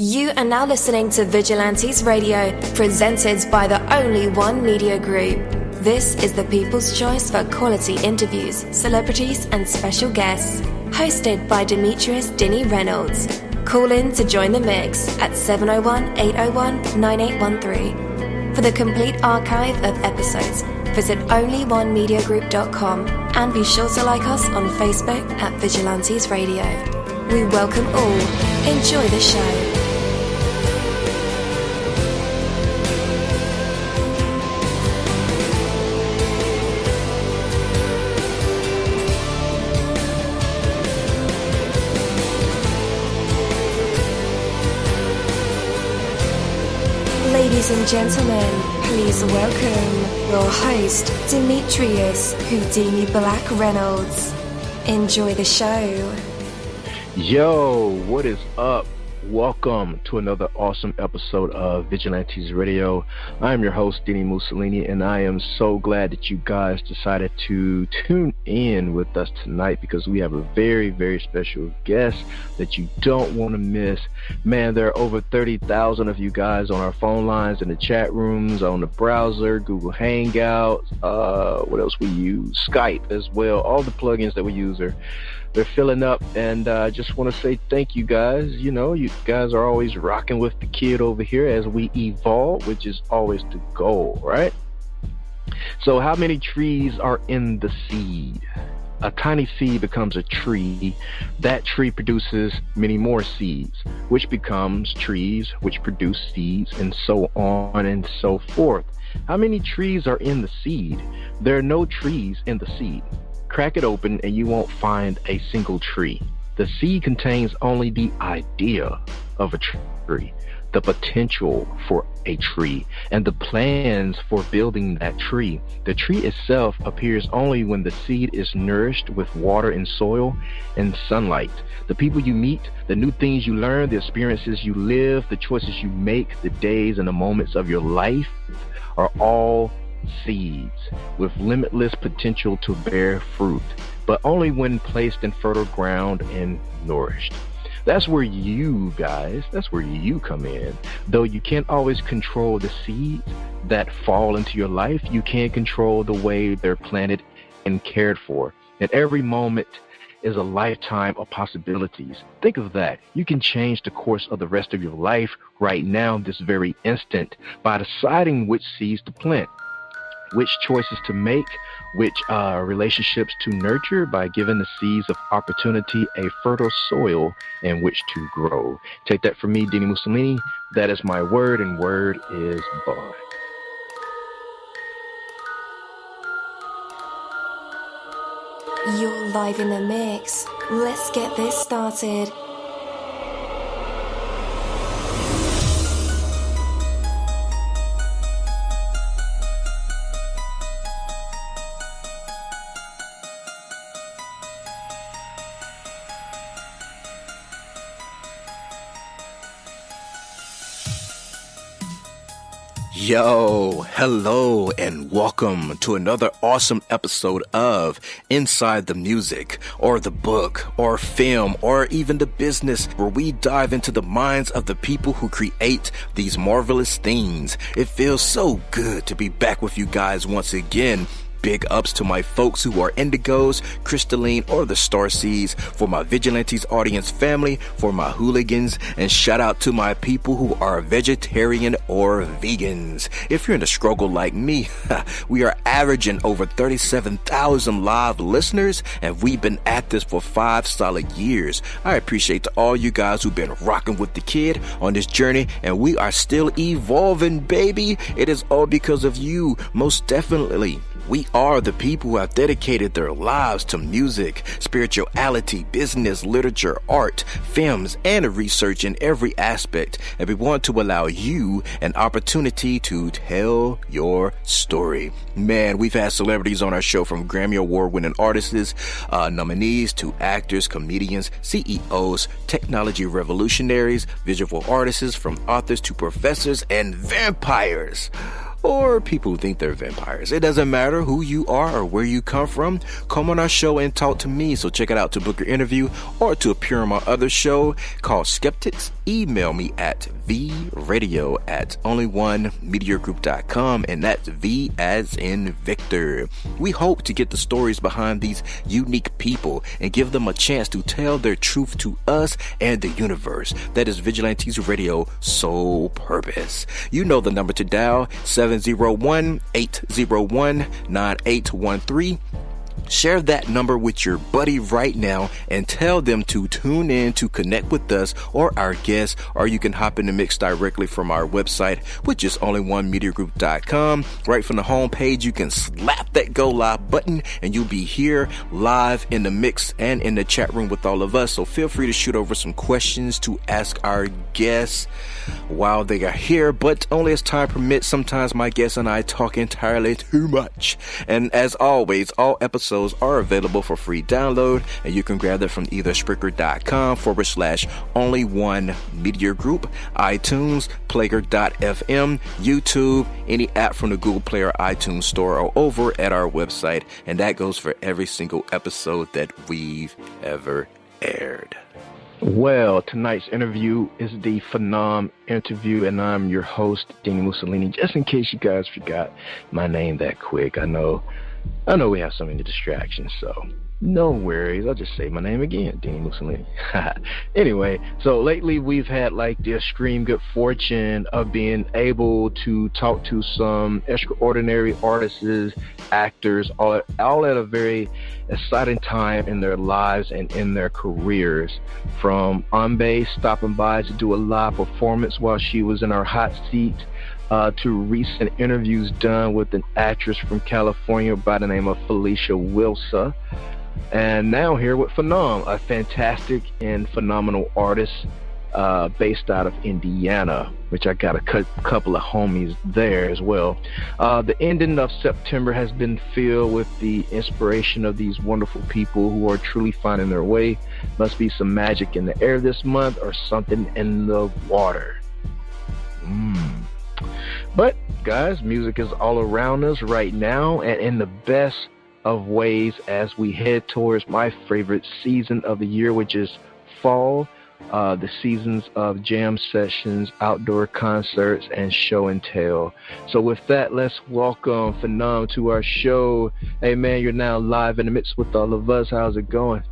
You are now listening to Vigilantes Radio, presented by the Only One Media Group. This is the people's choice for quality interviews, celebrities and special guests. Hosted by Demetrius Dinny Reynolds. Call in to join the mix at 701-801-9813. For the complete archive of episodes, visit onlyonemediagroup.com and be sure to like us on Facebook at Vigilantes Radio. We welcome all. Enjoy the show. Ladies and gentlemen, please welcome your host, Demetrius Houdini Black Reynolds. Enjoy the show. Yo, what is up? Welcome to another awesome episode of Vigilantes Radio. I am your host, dini-mussolini, and I am so glad that you guys decided to tune in with us tonight because we have a very, very special guest that you don't want to miss. Man, there are over 30,000 of you guys on our phone lines, in the chat rooms, on the browser, Google Hangouts, what else we use? Skype as well. All the plugins that we use they're filling up, and I just want to say thank you guys. You know, you guys are always rocking with the kid over here as we evolve, which is always the goal, right? So how many trees are in the seed? A tiny seed becomes a tree. That tree produces many more seeds, which becomes trees, which produce seeds, and so on and so forth. How many trees are in the seed? There are no trees in the seed. Crack it open and you won't find a single tree. The seed contains only the idea of a tree, the potential for a tree, and the plans for building that tree. The tree itself appears only when the seed is nourished with water and soil and sunlight. The people you meet, the new things you learn, the experiences you live, the choices you make, the days and the moments of your life are all seeds with limitless potential to bear fruit, but only when placed in fertile ground and nourished. That's where you come in. Though you can't always control the seeds that fall into your life, you can control the way they're planted and cared for. And every moment is a lifetime of possibilities. Think of that. You can change the course of the rest of your life right now, this very instant, by deciding which seeds to plant, which choices to make, which relationships to nurture, by giving the seeds of opportunity a fertile soil in which to grow. Take that from me, dini-mussolini. That is my word, and word is bond. You're live in the mix. Let's get this started. Yo, hello, and welcome to another awesome episode of Inside the Music, or the book, or film, or even the business, where we dive into the minds of the people who create these marvelous things. It feels so good to be back with you guys once again. Big ups to my folks who are indigos, crystalline, or the starseeds, for my Vigilantes audience family, for my hooligans, and shout out to my people who are vegetarian or vegans. If you're in a struggle like me, we are averaging over 37,000 live listeners, and we've been at this for 5 solid years. I appreciate to all you guys who've been rocking with the kid on this journey, and we are still evolving, baby. It is all because of you, most definitely. We are the people who have dedicated their lives to music, spirituality, business, literature, art, films, and research in every aspect. And we want to allow you an opportunity to tell your story. Man, we've had celebrities on our show, from Grammy Award-winning artists, nominees, to actors, comedians, CEOs, technology revolutionaries, visual artists, from authors to professors, and vampires. Or people who think they're vampires. It doesn't matter who you are or where you come from. Come on our show and talk to me. So check it out to book your interview or to appear on my other show called Skeptics email me at vradio@onlyonemediagroup.com, and that's V as in Victor. We hope to get the stories behind these unique people and give them a chance to tell their truth to us and the universe. That is Vigilantes Radio sole purpose. You know the number to dial, 701-801-9813. Share that number with your buddy right now and tell them to tune in to connect with us or our guests, or you can hop in the mix directly from our website, which is onlyonemediagroup.com. Right from the home page, you can slap that go live button and you'll be here live in the mix and in the chat room with all of us. So feel free to shoot over some questions to ask our guests while they are here, but only as time permits. Sometimes my guests and I talk entirely too much. And as always, all episodes are available for free download, and you can grab them from either Spreaker.com/Only One Media Group, iTunes, Player.fm, YouTube, any app from the Google Play or iTunes Store, or over at our website. And that goes for every single episode that we've ever aired. Well, tonight's interview is the Fenaam Interview, and I'm your host, dini-mussolini. Just in case you guys forgot my name that quick, I know we have so many distractions, so no worries. I'll just say my name again, dini-mussolini. Anyway, so lately we've had like the extreme good fortune of being able to talk to some extraordinary artists, actors, all at a very exciting time in their lives and in their careers. From Ambe stopping by to do a live performance while she was in her hot seat, to recent interviews done with an actress from California by the name of Felicia Wilsa. And now here with Fenaam, a fantastic and phenomenal artist based out of Indiana, which I got a couple of homies there as well. The ending of September has been filled with the inspiration of these wonderful people who are truly finding their way. Must be some magic in the air this month or something in the water. But guys, music is all around us right now, and in the best of ways as we head towards my favorite season of the year, which is fall, the seasons of jam sessions, outdoor concerts, and show and tell. So with that, let's welcome Fenaam to our show. Hey man, you're now live in the midst with all of us. How's it going?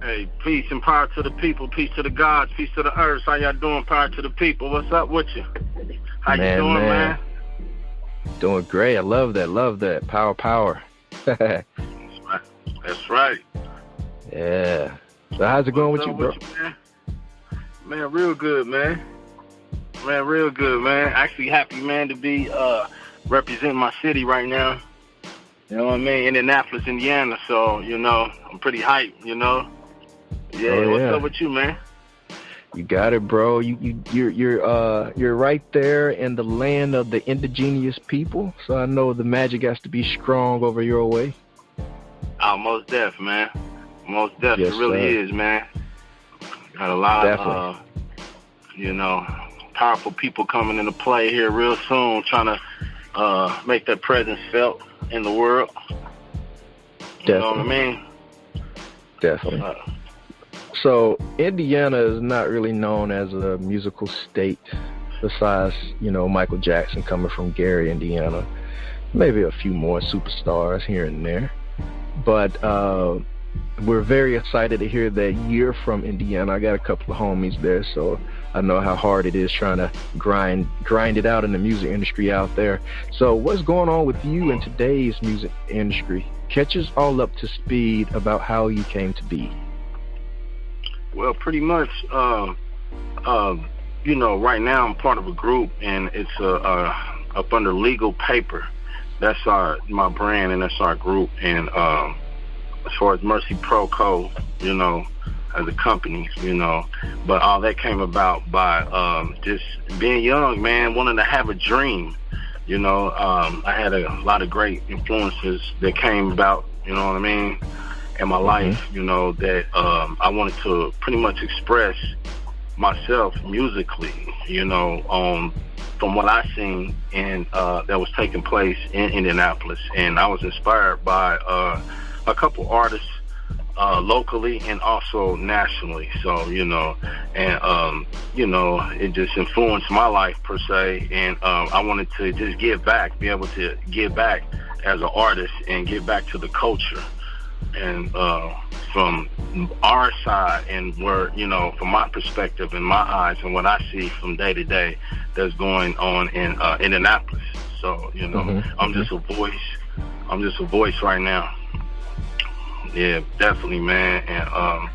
Hey, peace and power to the people, peace to the gods, peace to the earth. How y'all doing? Power to the people. What's up with you? How you doing, man? Doing great. I love that. Power. That's right. Yeah. So how's it going with you, bro? Man, real good, man. Real good, man. Actually happy, man, to be representing my city right now. You know what I mean? Indianapolis, Indiana. So, you know, I'm pretty hyped, you know? Yeah, what's up with you, man? You got it, bro. You're right there in the land of the indigenous people. So I know the magic has to be strong over your way. Oh, most def, man. Most def. Yes, it really is, man. Got a lot of, you know, powerful people coming into play here real soon, trying to make their presence felt in the world. You know what I mean? Definitely. So Indiana is not really known as a musical state, besides, you know, Michael Jackson coming from Gary, Indiana. Maybe a few more superstars here and there. But we're very excited to hear that you're from Indiana. I got a couple of homies there, so I know how hard it is trying to grind it out in the music industry out there. So what's going on with you in today's music industry? Catch us all up to speed about how you came to be. Well, pretty much, you know, right now I'm part of a group, and it's up under Legal Paper. That's my brand, and that's our group. And as far as Mercy Pro Co., you know, as a company, you know, but all that came about by just being young, man, wanting to have a dream. You know, I had a lot of great influences that came about, you know what I mean, in my life, you know, that I wanted to pretty much express myself musically, you know, from what I seen and that was taking place in Indianapolis. And I was inspired by a couple artists locally and also nationally. So, you know, and, you know, it just influenced my life per se. And I wanted to just give back, be able to give back as an artist and give back to the culture. And from our side and where, you know, from my perspective and my eyes and what I see from day to day that's going on in Indianapolis. So, you know, I'm just a voice. I'm just a voice right now. Yeah, definitely, man. And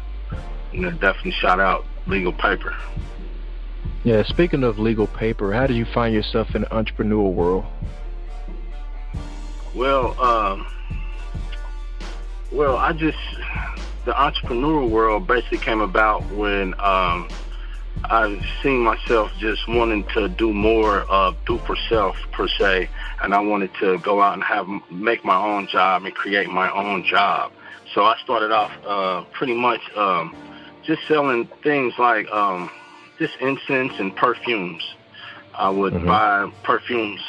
you know, definitely shout out Legal Paper. Yeah, speaking of Legal Paper, how do you find yourself in the entrepreneurial world? Well, the entrepreneurial world basically came about when I seen myself just wanting to do more do for self per se, and I wanted to go out and make my own job and create my own job. So I started off pretty much just selling things like just incense and perfumes. I would buy perfumes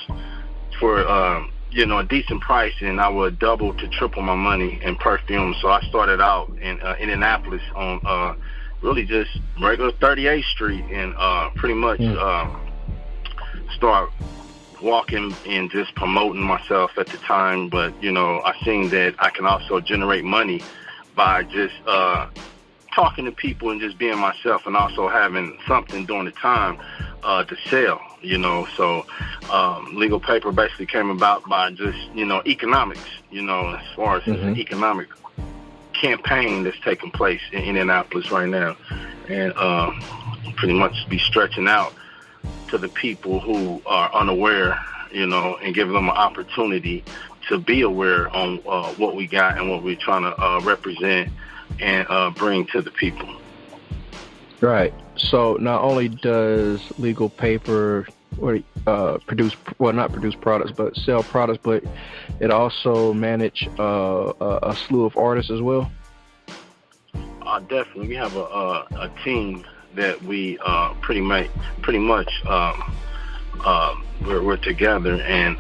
for you know, a decent price, and I would double to triple my money in perfumes. So I started out in Indianapolis on really just regular 38th Street, and pretty much start walking and just promoting myself at the time. But, you know, I seen that I can also generate money by just talking to people and just being myself, and also having something during the time to sell, you know. So Legal Paper basically came about by just, you know, economics, you know, as far as the economic campaign that's taking place in Indianapolis right now, and pretty much be stretching out to the people who are unaware, you know, and giving them an opportunity to be aware on what we got and what we're trying to represent and bring to the people. Right. So not only does Legal Paper not produce products, but sell products, but it also manage a slew of artists as well. Definitely, we have a team that we pretty much we're together, and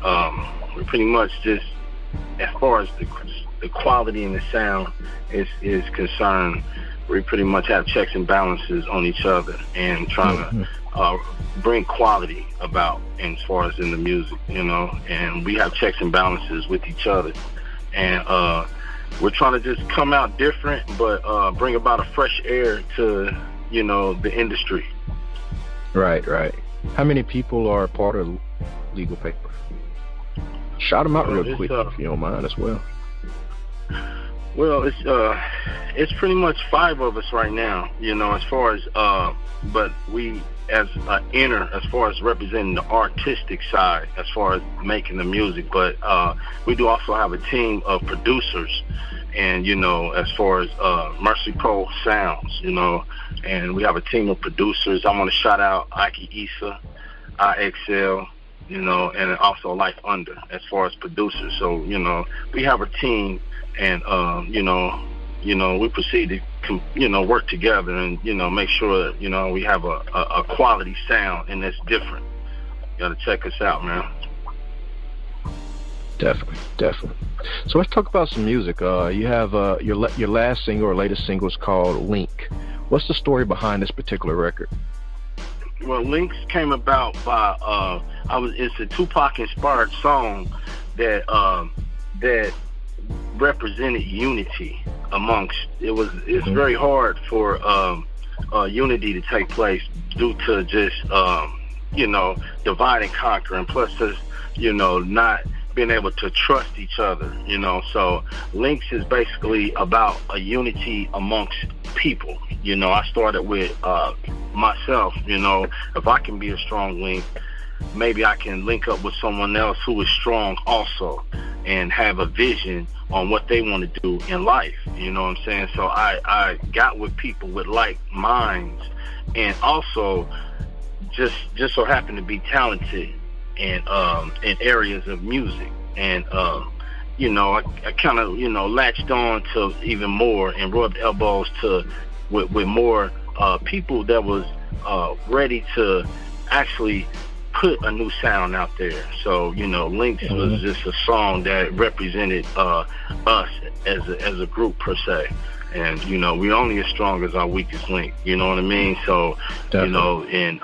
we're pretty much just, as far as the quality and the sound is concerned, we pretty much have checks and balances on each other and trying to bring quality about as far as in the music, you know, and we have checks and balances with each other, and we're trying to just come out different, but bring about a fresh air to, you know, the industry. Right. How many people are part of Legal Paper? Shout them out real quick if you don't mind as well. Well, it's pretty much 5 of us right now, you know, as far as but we as far as representing the artistic side, as far as making the music, but we do also have a team of producers, and, you know, as far as Mercy Pro Sounds, you know, and we have a team of producers. I want to shout out Ike Issa, IXL, you know, and also Life Under as far as producers. So, you know, we have a team, and you know, we proceed to, you know, work together and, you know, make sure that, you know, we have a quality sound and that's different. You gotta check us out, man. Definitely. So let's talk about some music. You have your last single or latest single is called Link. What's the story behind this particular record? Well, Links came about by it's a Tupac inspired song that represented unity amongst. It's very hard for unity to take place due to just you know, divide and conquer, and plus just, you know, not being able to trust each other, you know. So Links is basically about a unity amongst people. You know, I started with myself, you know, if I can be a strong link, maybe I can link up with someone else who is strong also and have a vision on what they want to do in life, you know what I'm saying? So I got with people with like minds, and also just so happened to be talented in areas of music, and you know, I kind of, you know, latched on to even more and rubbed elbows with more people that was ready to actually put a new sound out there. So, you know, Links was just a song that represented us as a group per se. And, you know, we're only as strong as our weakest link, you know what I mean? So, Definitely. you know, and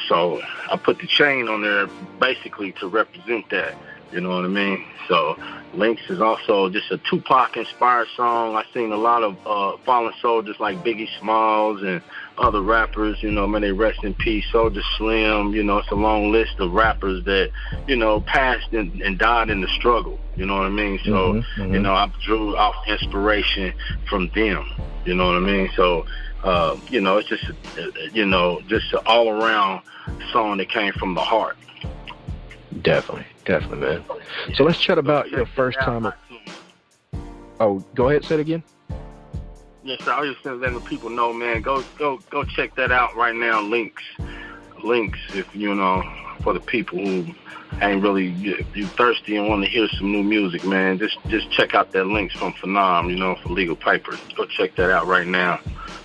so I put the chain on there basically to represent that, you know what I mean? So Links is also just a Tupac-inspired song. I seen a lot of fallen soldiers like Biggie Smalls and other rappers, you know, may they rest in peace. Soulja Slim, you know, it's a long list of rappers that, you know, passed and died in the struggle, you know what I mean? So, you know, I drew off inspiration from them, you know what I mean? So, you know, it's just, you know, just an all-around song that came from the heart. Definitely, man. So let's chat about your first time. Oh, go ahead, say it again. Yes, I was just letting the people know, man. Go check that out right now. Links, if you know, for the people who ain't really you thirsty and want to hear some new music, man. Just check out that Links from Fenaam, you know, for Legal Paper. Go check that out right now.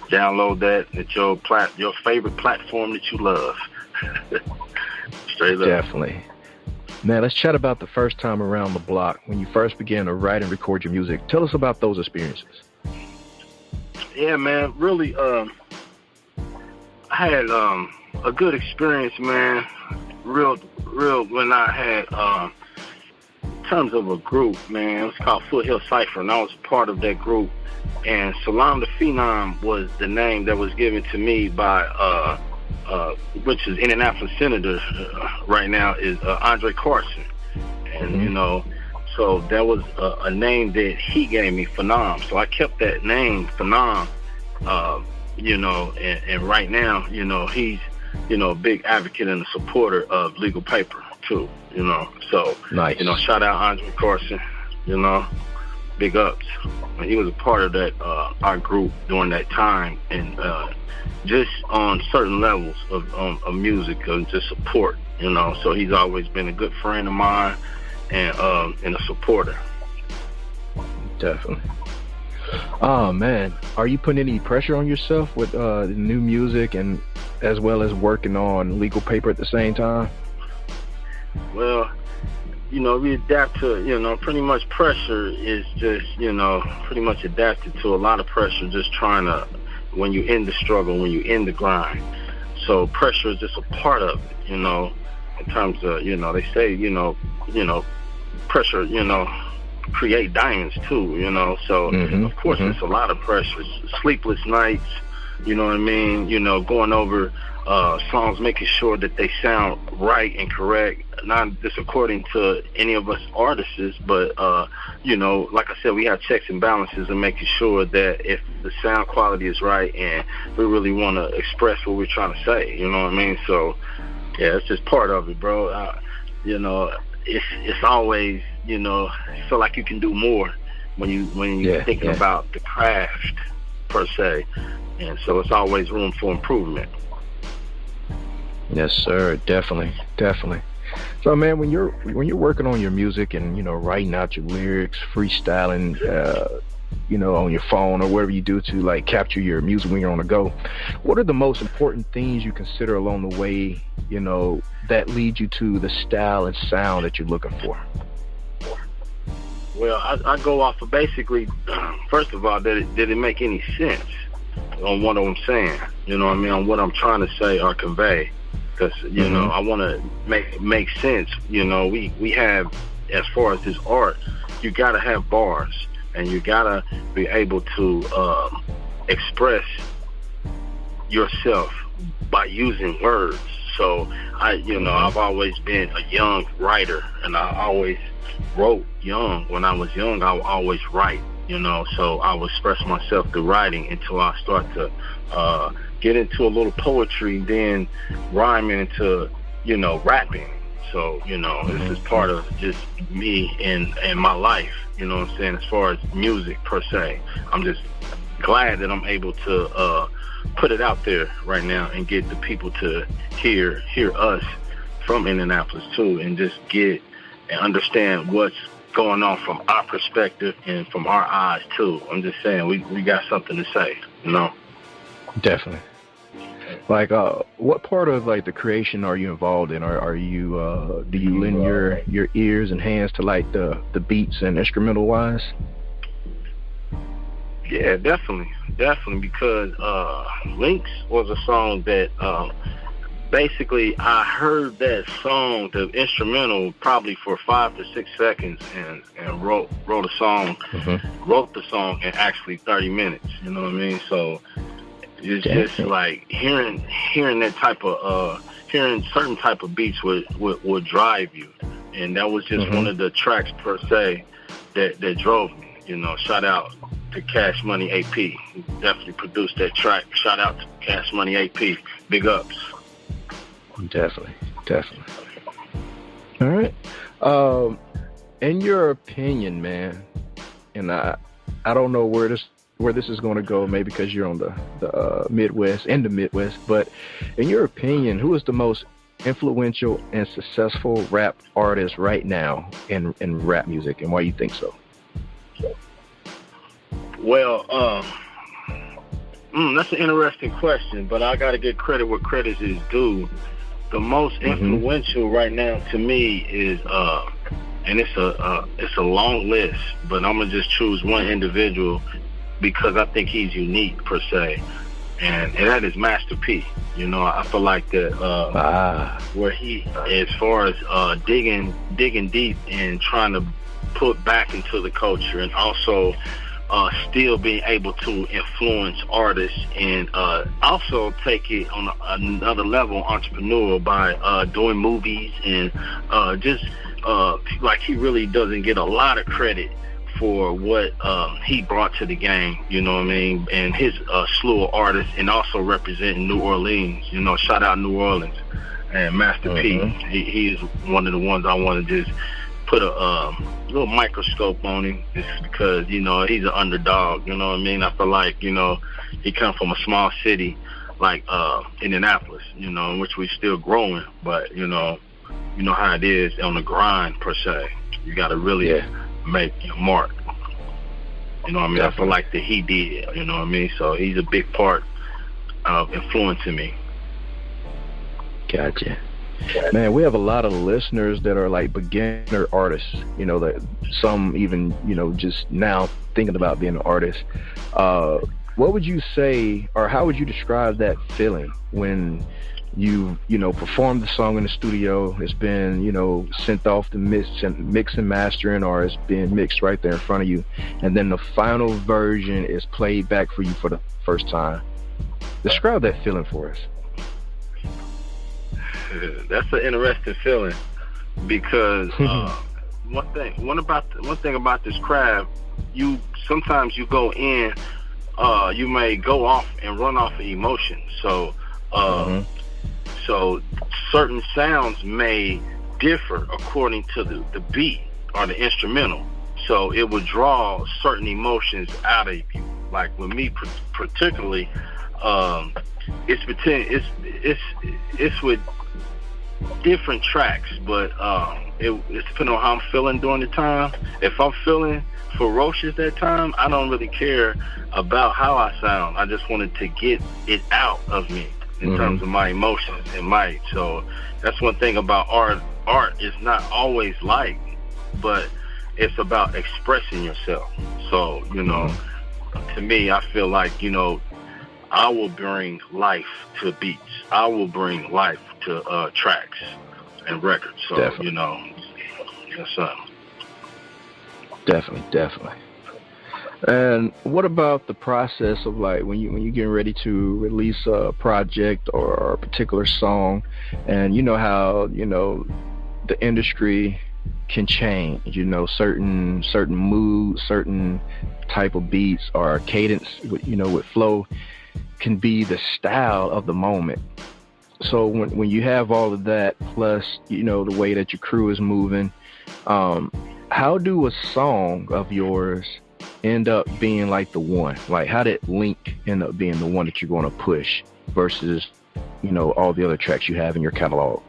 Download that at your favorite platform that you love. Straight up. Definitely. Man, let's chat about the first time around the block when you first began to write and record your music. Tell us about those experiences. Yeah, man, really, I had a good experience, man. Real, when I had, in terms of a group, man, it was called Foothill Cypher, and I was a part of that group. And Fenaam the Fenaam was the name that was given to me by, which is Indianapolis Senator right now, is Andre Carson. And, you know, so that was a name that he gave me, Fenaam. So I kept that name, Fenaam, you know, and right now, you know, he's, you know, a big advocate and a supporter of Legal Paper, too, you know. So, nice. You know, shout out Andre Carson, you know, big ups. And he was a part of that, our group during that time, and just on certain levels of music, just support, you know. So he's always been a good friend of mine and a supporter. Definitely. Oh man, are you putting any pressure on yourself with new music and as well as working on Legal Paper at the same time? Well, you know, we adapt to, you know, pretty much pressure is just, you know, pretty much adapted to a lot of pressure, just trying to, when you're in the struggle, when you're in the grind. So pressure is just a part of it, you know, in terms of, you know, they say, you know, pressure, you know, create diamonds too, you know. So of course it's a lot of pressure, sleepless nights, you know what I mean, you know, going over songs, making sure that they sound right and correct, not just according to any of us artists, but you know, like I said, we have checks and balances and making sure that if the sound quality is right and we really want to express what we're trying to say, you know what I mean. So yeah, it's just part of it, bro. You know, it's always, you know, feel like you can do more when you're thinking about the craft per se, and so it's always room for improvement. Yes, sir. Definitely. So, man, when you're working on your music and, you know, writing out your lyrics, freestyling, you know, on your phone or whatever you do to like capture your music when you're on the go, what are the most important things you consider along the way, you know, that lead you to the style and sound that you're looking for? Well, I go off of basically, first of all, did it make any sense on what I'm saying? You know what I mean? On what I'm trying to say or convey. Because, you know, I want to make sense. You know, we have, as far as this art, you got to have bars. And you got to be able to express yourself by using words. So, I've always been a young writer. And I always wrote young. When I was young, I would always write, you know. So I would express myself through writing until I start to get into a little poetry, then rhyming into, you know, rapping. So, you know, this is part of just me and my life, you know what I'm saying, as far as music per se. I'm just glad that I'm able to put it out there right now and get the people to hear us from Indianapolis too, and just get and understand what's going on from our perspective and from our eyes too. I'm just saying we got something to say, you know. Definitely. Like, what part of like the creation are you involved in? Are you do you lend your ears and hands to like the beats and instrumental wise? Yeah, definitely, because Links was a song that basically I heard that song, the instrumental, probably for 5 to 6 seconds, and wrote the song in actually 30 minutes. You know what I mean? So it's just like hearing that type of hearing certain type of beats would drive you, and that was just one of the tracks per se that drove me. You know, shout out to Cash Money AP. He definitely produced that track. Shout out to Cash Money AP. Big ups. Definitely. All right. In your opinion, man, and I don't know where this is going to go, maybe because you're on the Midwest, but in your opinion, who is the most influential and successful rap artist right now in rap music, and why you think so? Well, that's an interesting question, but I got to give credit where credit is due. The most influential right now to me is, and it's a long list, but I'm gonna just choose one individual because I think he's unique per se, and that is Master P. You know, I feel like that where he, as far as digging deep and trying to put back into the culture, and also still being able to influence artists, and also take it on another level, entrepreneurial, by doing movies, and just like he really doesn't get a lot of credit for what he brought to the game, you know what I mean, and his slew of artists, and also representing New Orleans. You know, shout out New Orleans, and Master P. He is one of the ones I want to just put a little microscope on him, just because, you know, he's an underdog. You know what I mean? I feel like, you know, he comes from a small city like Indianapolis, you know, in which we're still growing, but you know how it is on the grind per se. You got to really make your mark. You know what I mean? Definitely. I feel like that he did. You know what I mean? So he's a big part of influencing me. Gotcha. Man, we have a lot of listeners that are like beginner artists, you know, that some even, you know, just now thinking about being an artist. What would you say, or how would you describe that feeling when you know, performed the song in the studio, it's been, you know, sent off to mix and mastering, or it's been mixed right there in front of you, and then the final version is played back for you for the first time? Describe that feeling for us. That's an interesting feeling, because one thing about this craft, sometimes you go in, you may go off and run off of emotion. So so certain sounds may differ according to the beat or the instrumental. So it would draw certain emotions out of you. Like with me particularly, it's with different tracks, but it's depending on how I'm feeling during the time. If I'm feeling ferocious that time, I don't really care about how I sound. I just wanted to get it out of me in terms of my emotions and so that's one thing about art. Art is not always like, but it's about expressing yourself. So, you know, to me, I feel like, you know, I will bring life to beats. I will bring life to tracks and records. So, definitely. You know, yes, sir. Definitely. And what about the process of, like, when you getting ready to release a project or a particular song, and you know how, you know, the industry can change, you know, certain moods, certain type of beats or cadence, you know, with flow can be the style of the moment. So when you have all of that, plus, you know, the way that your crew is moving, how do a song of yours end up being like the one? Like, how did Link end up being the one that you're going to push versus, you know, all the other tracks you have in your catalog?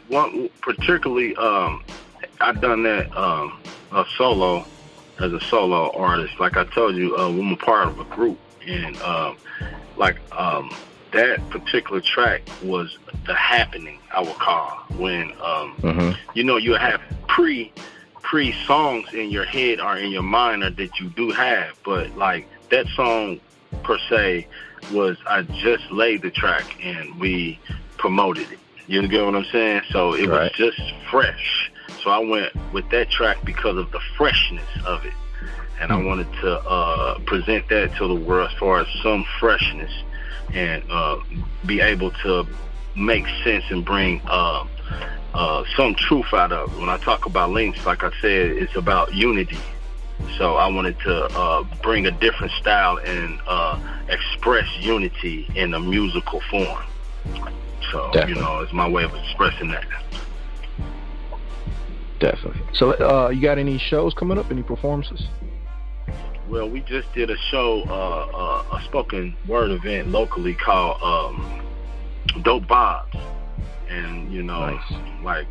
One particularly, I've done that as a solo artist. Like I told you, I'm a part of a group, and that particular track was the happening, I would call, when you know, you have songs in your head or in your mind or that you do have, but like that song per se was, I just laid the track and we promoted it. You get what I'm saying? So it was just fresh. So I went with that track because of the freshness of it. And I wanted to present that to the world as far as some freshness and be able to make sense and bring some truth out of it. When I talk about links, like I said, it's about unity. So I wanted to bring a different style and express unity in a musical form. So, Definitely. It's my way of expressing that. Definitely. So you got any shows coming up, any performances? Well, we just did a show, a spoken word event locally called Dope Bobs. And, Nice. like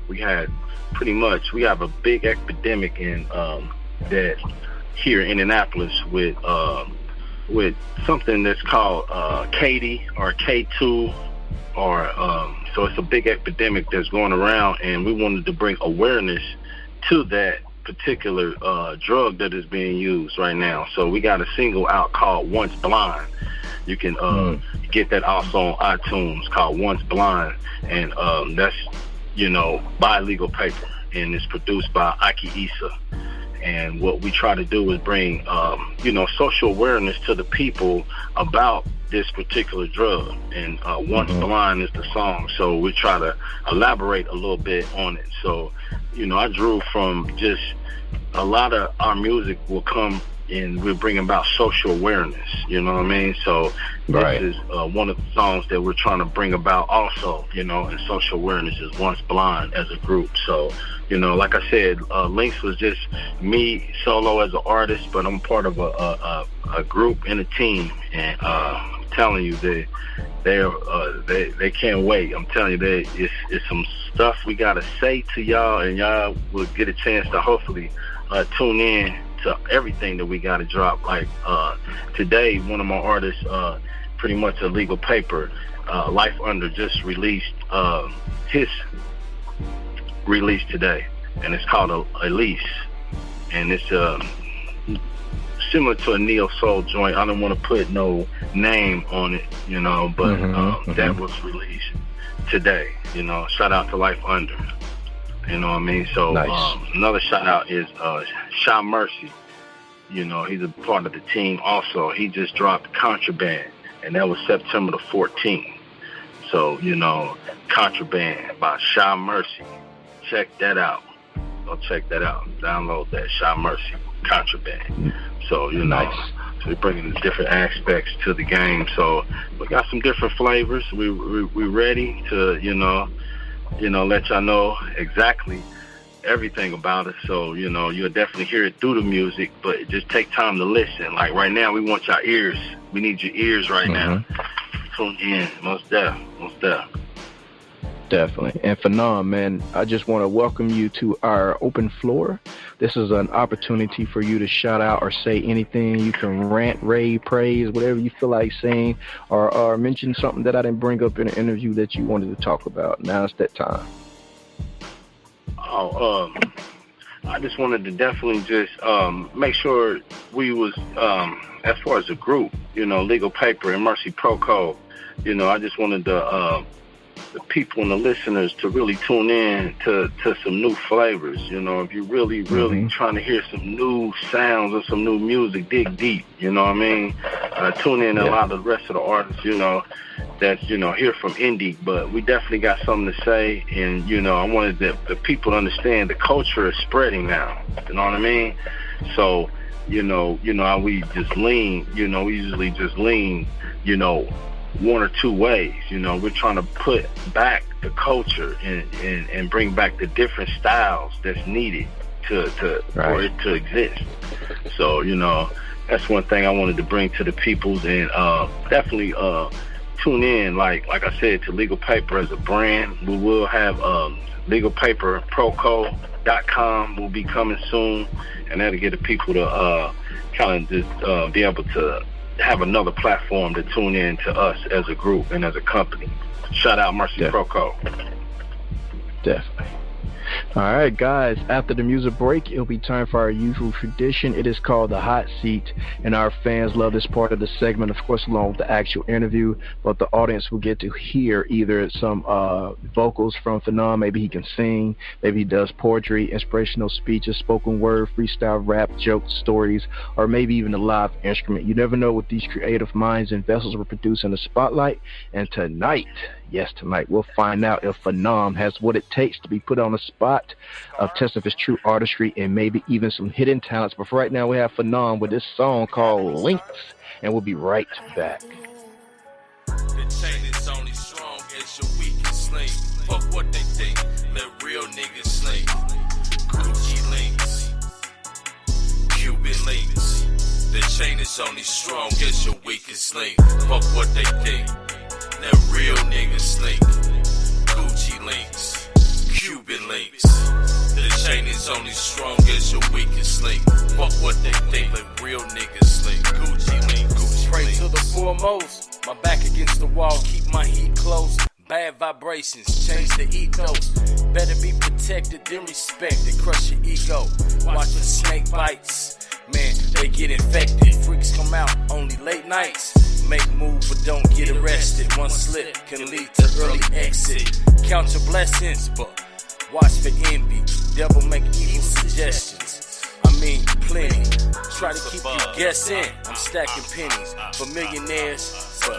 we had we have a big epidemic in that here in Indianapolis with something that's called Katie or K2 or so it's a big epidemic that's going around, and we wanted to bring awareness to that particular drug that is being used right now. So we got a single out called Once Blind. You can get that also on iTunes, called Once Blind, and that's by Legal Paper, and it's produced by Ike Issa. And what we try to do is bring social awareness to the people about this particular drug. And Once Blind is the song, so we try to elaborate a little bit on it. So I drew from just a lot of our music will come and we're bringing about social awareness, you know what I mean? So this is one of the songs that we're trying to bring about also, and social awareness is Once Blind as a group. So, like I said, Links was just me solo as an artist, but I'm part of a group and a team, and I'm telling you they can't wait. I'm telling you it's some stuff we gotta say to y'all, and y'all will get a chance to hopefully tune in to everything that we got to drop. Like today, one of my artists, pretty much a Legal Paper, Life Under, just released his release today, and it's called Elise, and it's similar to a neo soul joint. I don't want to put no name on it, but that was released today. Shout out to Life Under. You know what I mean? So nice. Another shout out is Sha Mercy. He's a part of the team also. He just dropped Contraband, and that was September the 14th. So, Contraband by Sha Mercy. Check that out. Go check that out. Download that, Sha Mercy, Contraband. So, nice. So we're bringing different aspects to the game. So we got some different flavors. We're ready to, let y'all know exactly everything about it. So, you'll definitely hear it through the music, but it just take time to listen. Like right now, we want your ears. We need your ears right now. Tune in. Most deaf. Definitely. And Fenaam, man, I just want to welcome you to our open floor. This is an opportunity for you to shout out or say anything. You can rant, rave, praise, whatever you feel like saying, or mention something that I didn't bring up in an interview that you wanted to talk about. Now it's that time. I just wanted to definitely just make sure we was, as far as a group, Legal Paper and Mercy Pro Code, I just wanted the people and the listeners to really tune in to some new flavors. If you're really trying to hear some new sounds or some new music, dig deep, you know what I mean? Tune in a lot of the rest of the artists, that's, here from indie, but we definitely got something to say, and, I wanted the people to understand the culture is spreading now, you know what I mean? So, how we just lean, we usually just lean, one or two ways. We're trying to put back the culture and bring back the different styles that's needed for it to exist. So, that's one thing I wanted to bring to the peoples, and definitely tune in, like I said, to Legal Paper as a brand. We will have legalpaperproco.com will be coming soon, and that'll get the people to kind of just be able to have another platform to tune in to us as a group and as a company. Shout out Mercy Proco. Definitely. All right, guys, after the music break, it'll be time for our usual tradition. It is called the hot seat, and our fans love this part of the segment, of course, along with the actual interview, but the audience will get to hear either some vocals from Fenaam. Maybe he can sing, maybe he does poetry, inspirational speeches, spoken word, freestyle rap, jokes, stories, or maybe even a live instrument. You never know what these creative minds and vessels will produce in the spotlight. And tonight, we'll find out if Fenaam has what it takes to be put on the spot, of test of his true artistry, and maybe even some hidden talents. But for right now, we have Fenaam with this song called Links, and we'll be right back. The chain is only strong as your weakest link. Fuck what they think, let real niggas slink. Gucci links, Cuban links. The chain is only strong as your weakest link. Fuck what they think, let real niggas slink. Gucci links, Cuban links. The chain is only strong as your weakest link. Fuck what they think, let real niggas slink. Gucci links, Gucci Pray links. to the foremost, my back against the wall, keep my heat close. Bad vibrations, change the ethos. Better be protected than respected, crush your ego. Watch the snake bites, man, they get infected. Freaks come out only late nights. Make move but don't get arrested. One slip can lead to early exit. Count your blessings, but watch for envy. Devil make evil suggestions. I mean, plenty. Try to keep you guessing. I'm stacking pennies for millionaires, but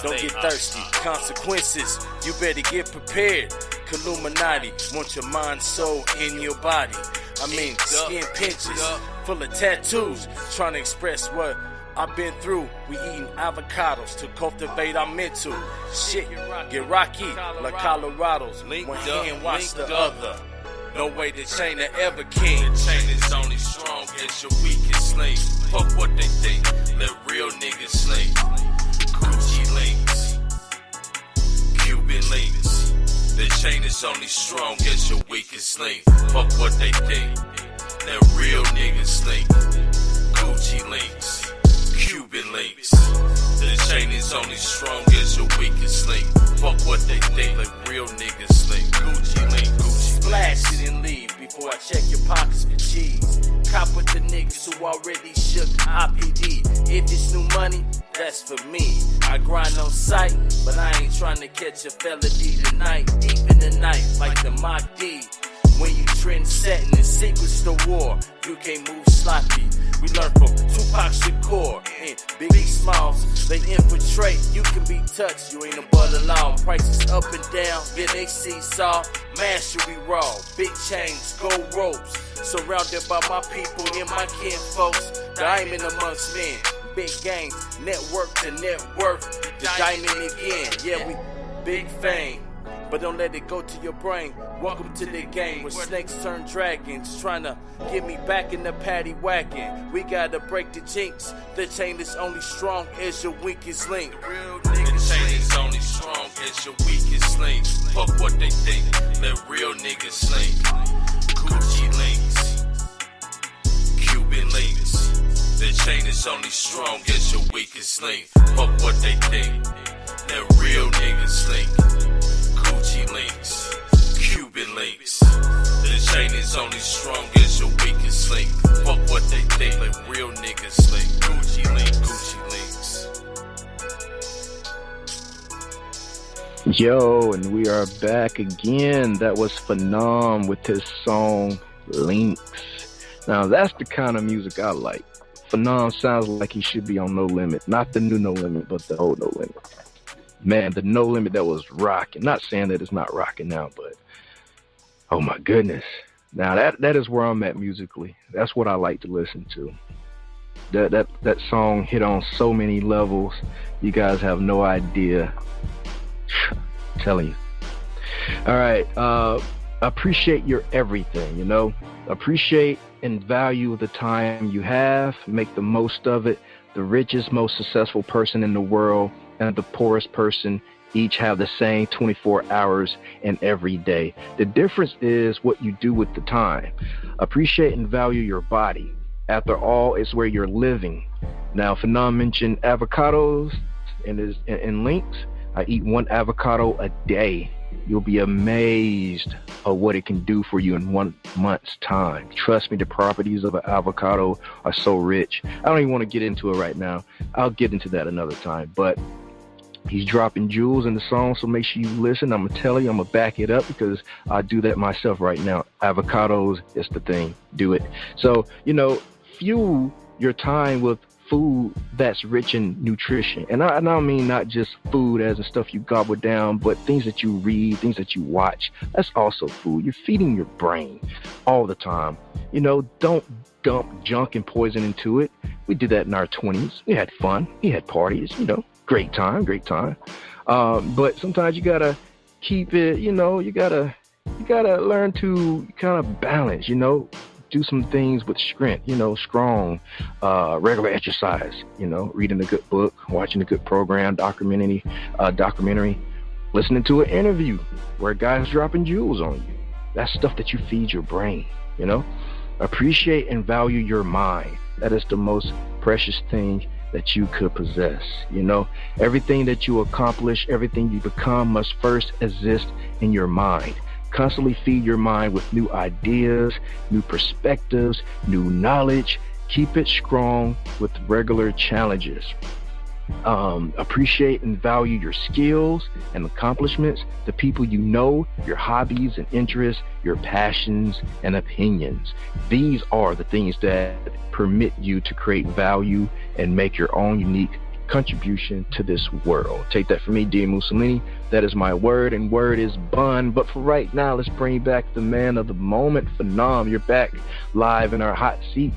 don't get thirsty. Consequences, you better get prepared. Illuminati, want your mind, soul in your body. I mean, skin pinches, full of tattoos, trying to express what I've been through. We eating avocados to cultivate our mental. Shit, get rocky, like Colorados. One hand wash the other. No way the chain are ever king. The chain is only strong as your weakest link. Fuck what they think, let real niggas slink. Gucci links, Cuban links. The chain is only strong as your weakest link. Fuck what they think, let real niggas slink. Gucci links, Cuban links. The chain is only strong as your weakest link. Fuck what they think, let real niggas slink. Gucci link, Gucci. Splash it and leave before I check your pockets for cheese. Cop with the niggas who already shook IPD. If it's new money, that's for me. I grind on sight, but I ain't trying to catch a felony tonight. Deep in the night, like the Mach D. When you trend setting and secrets to war, you can't move sloppy. We learn from Tupac Shakur and Biggie Smalls. They infiltrate, you can be touched, you ain't a but alone. Prices up and down, yeah they seesaw. Mastery raw, big chains, gold ropes. Surrounded by my people and my kin folks. Diamond amongst men, big games, network to net worth. The diamond again, yeah we big fame. But don't let it go to your brain. Welcome to the game where snakes turn dragons. Trying to get me back in the paddy wagon. We gotta break the jinx. The chain is only strong as your weakest link. The chain is only strong as your weakest link. Fuck what they think, let real niggas slink. Gucci links, Cuban links. The chain is only strong as your weakest link. Fuck what they think, let real niggas slink. Gucci links, Cuban links. The chain is only strong as your weakest link. Fuck what they think, like real niggas slink. Gucci links, Gucci links. Yo, and we are back again. That was Fenaam with his song Links. Now that's the kind of music I like. Fenaam sounds like he should be on No Limit. Not the new No Limit, but the old No Limit. Man, the No Limit that was rocking. Not saying that it's not rocking now, but oh my goodness. Now that is where I'm at musically. That's what I like to listen to. That song hit on so many levels. You guys have no idea. I'm telling you. All right. Appreciate your everything, you know. Appreciate and value the time you have. Make the most of it. The richest, most successful person in the world and the poorest person each have the same 24 hours in every day. The difference is what you do with the time. Appreciate and value your body. After all, it's where you're living. Now, Fenaam mentioned avocados and links. I eat one avocado a day. You'll be amazed at what it can do for you in 1 month's time. Trust me, the properties of an avocado are so rich. I don't even want to get into it right now. I'll get into that another time. But he's dropping jewels in the song, so make sure you listen. I'm going to tell you, I'm going to back it up because I do that myself right now. Avocados is the thing. Do it. So, fuel your time with food that's rich in nutrition. And I don't mean not just food as in stuff you gobble down, but things that you read, things that you watch. That's also food. You're feeding your brain all the time. Don't dump junk and poison into it. We did that in our 20s. We had fun. We had parties, great time. But sometimes you gotta keep it, you gotta learn to kind of balance, do some things with strength, strong, regular exercise, reading a good book, watching a good program, documentary, listening to an interview where a guy's dropping jewels on you. That's stuff that you feed your brain, Appreciate and value your mind. That is the most precious thing that you could possess. Everything that you accomplish, everything you become must first exist in your mind. Constantly feed your mind with new ideas, new perspectives, new knowledge. Keep it strong with regular challenges. Appreciate and value your skills and accomplishments, the people you know, your hobbies and interests, your passions and opinions. These are the things that permit you to create value and make your own unique contribution to this world. Take that from me, dini-mussolini. That is my word, and word is bun. But for right now, let's bring back the man of the moment, Fenaam. You're back live in our hot seat.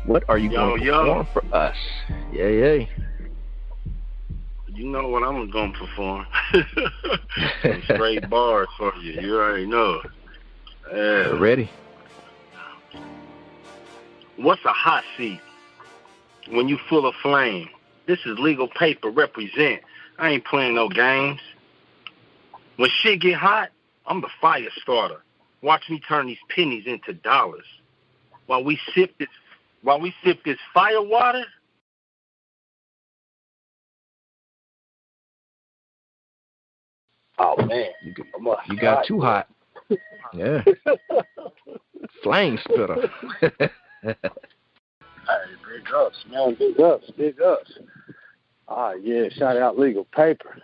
What are you going to perform for us? Yay. You know what I'm going to perform. Some straight bars for you. You already know. Ready? What's a hot seat? When you full of flame. This is legal paper, represent. I ain't playing no games. When shit get hot, I'm the fire starter. Watch me turn these pennies into dollars. While we sip this fire water. Oh man, you got too hot. Yeah. Flame spitter. Hey, big ups, man. Big ups. Ah, yeah, shout out legal paper.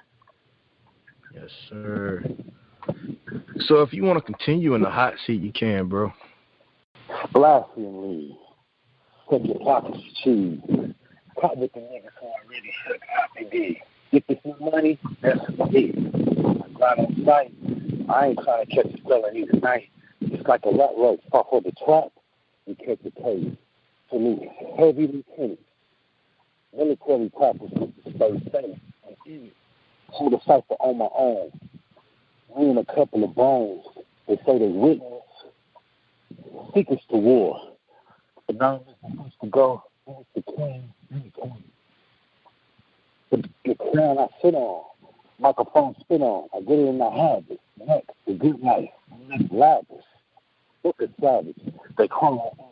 Yes, sir. So if you want to continue in the hot seat, you can, bro. Blasphemy. Take your pockets of cheese. Caught with the niggas who already shook out they did. Get this new money, that's what it is. Right on sight. I ain't trying to catch a felon either night. It's like a rat rope. Off of the trap and catch the cage. For me, heavy lieutenant. Military practice with the space center. Hold a cipher on my own. Me and a couple of bones. They say they witness. Secrets to war. But now I'm supposed to go. It's the king. The crown I sit on. Microphone spit on. I get it in my habit. Next, the good life. Next, lavish. Look at savage. They call me.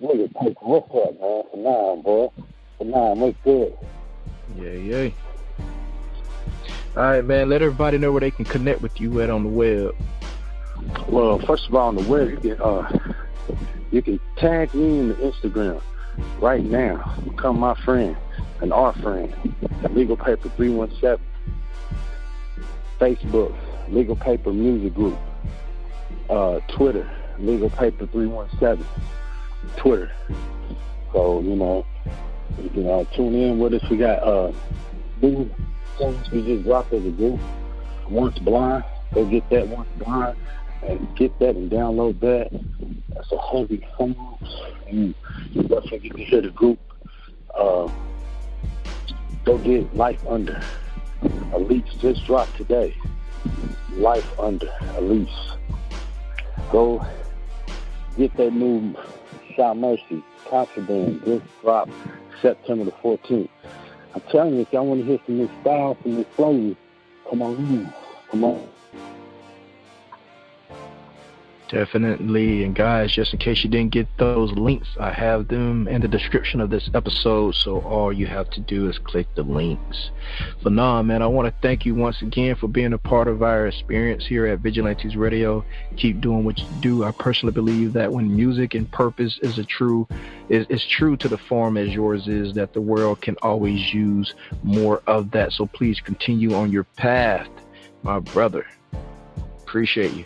Nigga, take what's up, man? Fenaam, boy. Fenaam, what's good? Yeah. All right, man. Let everybody know where they can connect with you at on the web. Well, first of all, on the web, you can tag me in the Instagram right now. Become my friend and our friend. Legal Paper 317. Facebook, Legal Paper Music Group. Twitter, Legal Paper 317. Twitter. So, you can tune in with us. We got new songs we just dropped as a group. Once Blind. Go get that Once Blind and get that and download that. That's a heavy song. You definitely get to hear the group. Go get Life Under. Elise just dropped today. Life Under, Elise. Go get that new Shy Mercy, Contraband, just dropped September the 14th. I'm telling you, if y'all want to hear some new styles, some new flows, come on in. Come on. Definitely. And guys, just in case you didn't get those links, I have them in the description of this episode, so all you have to do is click the links. Fenaam, man, I want to thank you once again for being a part of our experience here at Vigilantes Radio. Keep doing what you do. I personally believe that when music and purpose is true to the form as yours is, that the world can always use more of that. So please continue on your path, my brother. Appreciate you.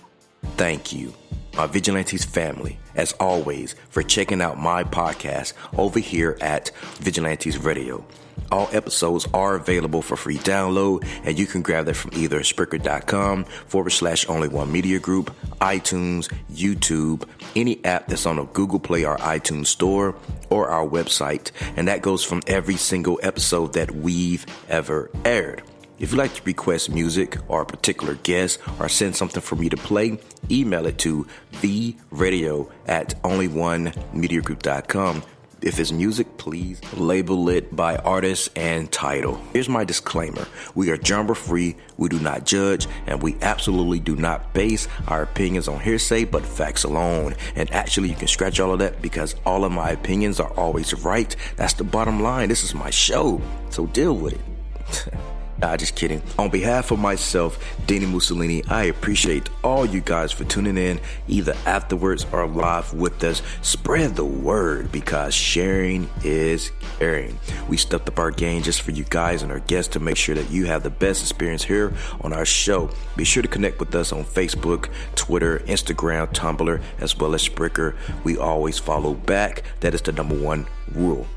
Thank you, my Vigilantes family, as always, for checking out my podcast over here at Vigilantes Radio. All episodes are available for free download, and you can grab that from either Spreaker.com/only1mediagroup, iTunes, YouTube, any app that's on a Google Play or iTunes store, or our website. And that goes from every single episode that we've ever aired. If you'd like to request music or a particular guest or send something for me to play, email it to theradio@only1mediagroup.com. If it's music, please label it by artist and title. Here's my disclaimer. We are genre free, we do not judge, and we absolutely do not base our opinions on hearsay but facts alone. And actually, you can scratch all of that because all of my opinions are always right. That's the bottom line. This is my show, so deal with it. Nah, just kidding. On behalf of myself, Dini-Mussolini, I appreciate all you guys for tuning in, either afterwards or live with us. Spread the word, because sharing is caring. We stepped up our game just for you guys and our guests to make sure that you have the best experience here on our show. Be sure to connect with us on Facebook, Twitter, Instagram, Tumblr, as well as Spreaker. We always follow back. That is the number one rule.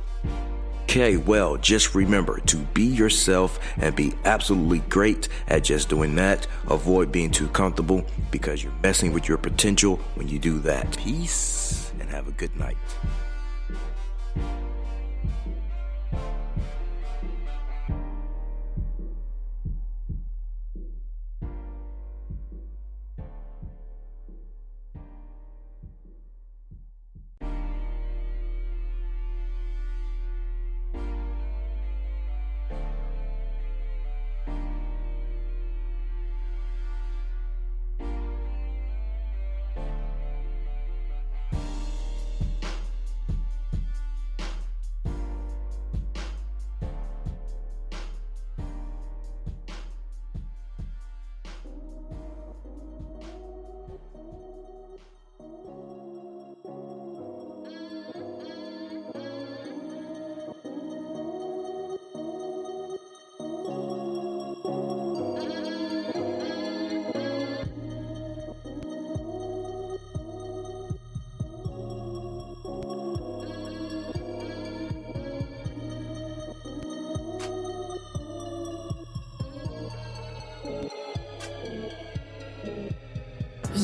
Okay, well, just remember to be yourself and be absolutely great at just doing that. Avoid being too comfortable, because you're messing with your potential when you do that. Peace, and have a good night.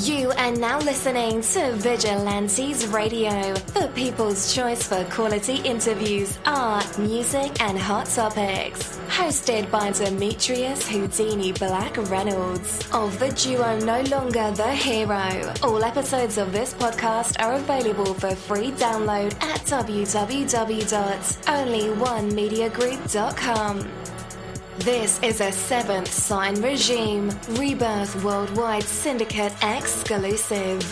You are now listening to Vigilantes Radio, the people's choice for quality interviews, art, music, and hot topics. Hosted by Demetrius Houdini Black Reynolds of the duo No Longer the Hero. All episodes of this podcast are available for free download at www.onlyonemediagroup.com. This is a Seventh Sign Regime Rebirth Worldwide Syndicate exclusive.